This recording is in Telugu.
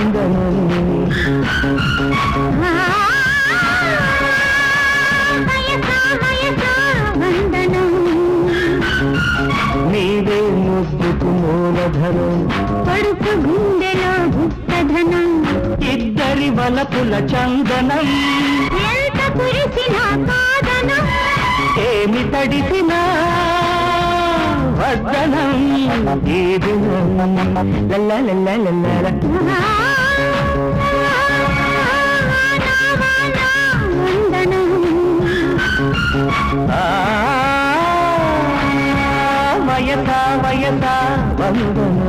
వందనం నీవే ముద్దుకు మూలధనం పడుకు గుండెలో గుప్తధనం ఇద్దరి వలపుల చందనం ఎంత కురిసిన కాదనం ఏమి తడిసినా వద్దనం ఈ దినం లల్ల వయస వయస వందనం